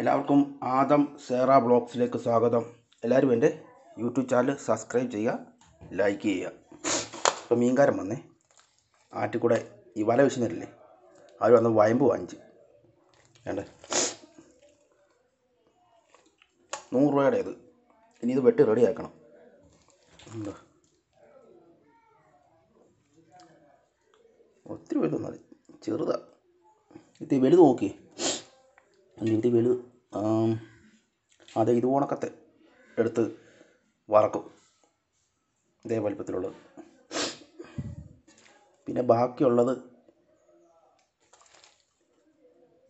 എല്ലാവർക്കും ആദം സേറ ബ്ലോഗ്സിലേക്ക് സ്വാഗതം. എല്ലാവരും എൻ്റെ യൂട്യൂബ് ചാനൽ സബ്സ്ക്രൈബ് ചെയ്യുക, ലൈക്ക് ചെയ്യുക. ഇപ്പോൾ മീൻകാരൻ വന്നേ, ആറ്റിക്കൂടെ ഈ വല വീശുന്നില്ലേ, അവർ വന്ന് വയമ്പ് വാങ്ങിച്ച് വേണ്ടേ 100 രൂപയുടെ ഇത്. ഇനി ഇത് വെട്ടി റെഡിയാക്കണം. എന്താ ഒത്തിരി വലുത് മതി, ചെറുതാ. ഇത് വലുത് നോക്കി, ഇത് വലുത്. അതെ, ഇത് ഉണക്കത്തെ എടുത്ത് വറക്കും, ഇതേ വലിപ്പത്തിലുള്ളത്. പിന്നെ ബാക്കിയുള്ളത്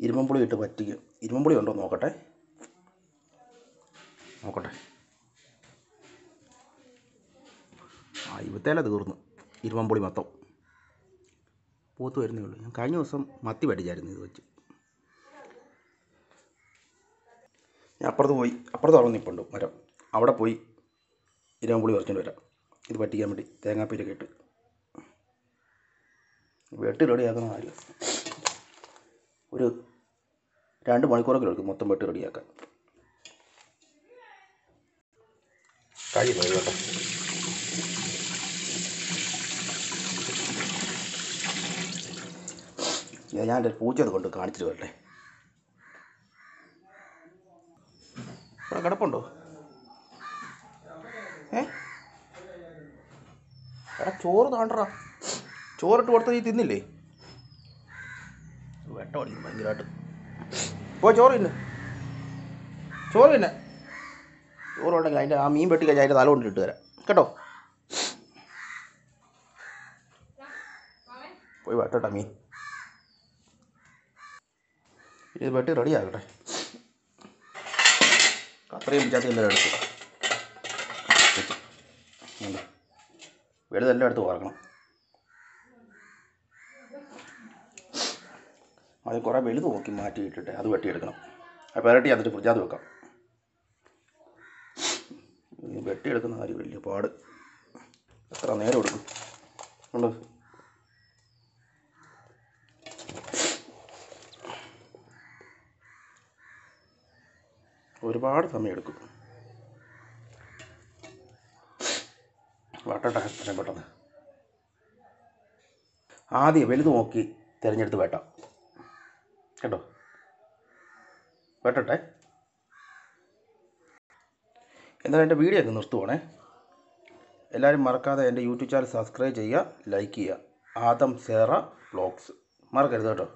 ഇരുമ്പുളി ഇട്ട് പറ്റിക്കും. ഇരുമ്പുളി ഉണ്ടോ നോക്കട്ടെ. ഇവത്തേല തീർന്നു, ഇരുമ്പുളി മൊത്തം പൂത്ത് വരുന്നേ ഉള്ളൂ. ഞാൻ കഴിഞ്ഞ ദിവസം മത്തി പഠിച്ചായിരുന്നു ഇത് വെച്ച്. ഞാൻ അപ്പുറത്ത് വളർന്നിപ്പുണ്ട് മരം, അവിടെ പോയി ഇരുമ്പുളി പറിച്ചുകൊണ്ട് വരാം. ഇത് പറ്റിക്കാൻ വേണ്ടി തേങ്ങാപ്പീരൊക്കെ ഇട്ട് വെട്ടി റെഡിയാക്കുന്ന കാര്യം ഒരു 2 മണിക്കൂറൊക്കെ എടുക്കും മൊത്തം വെട്ടി റെഡിയാക്കാൻ. കഴിയുന്നു കേട്ടോ. ഞാൻ എൻ്റെ പൂച്ചത് കൊണ്ട് കാണിച്ചിട്ട് വരട്ടെ. ഇവിടെ കിടപ്പുണ്ടോ? എടാ ചോറ് താണ്ടറാ, ചോറിട്ട് കൊടുത്ത നീ തിന്നില്ലേ? വെട്ടം അടിക്കുന്നു ഭയങ്കരമായിട്ട്. ചോറ് തിന്നെ, ചോറ് ഉണ്ടെങ്കിൽ അതിൻ്റെ ആ മീൻ വെട്ടി കഴിഞ്ഞാൽ അതിൻ്റെ തല കൊണ്ടിട്ട് തരാം കേട്ടോ. പോയി വെട്ടട്ടാ മീൻ. ഇത് വെട്ടി റെഡി ആകട്ടെ. അത്രയും പിച്ചാത്തി എല്ലാം എടുത്ത് വലുതെല്ലാം എടുത്ത് വറക്കണം. അത് കുറേ വലുത് നോക്കി മാറ്റിയിട്ടിട്ട് അത് വെട്ടിയെടുക്കണം. അപ്പോൾ ഇരട്ടി അതിട്ട് ഫ്രിഡ്ജാത്ത് വെക്കാം. വെട്ടിയെടുക്കുന്ന കാര്യം വലിയ പാട്. എത്ര നേരം എടുക്കും ഉണ്ട്. ഒരുപാട് സമയം എടുക്കും. വെട്ടട്ടെ എത്രയും പെട്ടെന്ന്. ആദ്യം വലുത് നോക്കി തിരഞ്ഞെടുത്ത് വെട്ടാം കേട്ടോ. വെട്ടട്ടെ. എന്നാലും എൻ്റെ വീഡിയോ ഒക്കെ നിർത്തുവാണേ. എല്ലാവരും മറക്കാതെ എൻ്റെ യൂട്യൂബ് ചാനൽ സബ്സ്ക്രൈബ് ചെയ്യുക, ലൈക്ക് ചെയ്യുക. ആദം സേറ വ്ളോഗ്സ് മറക്കരുത് കേട്ടോ.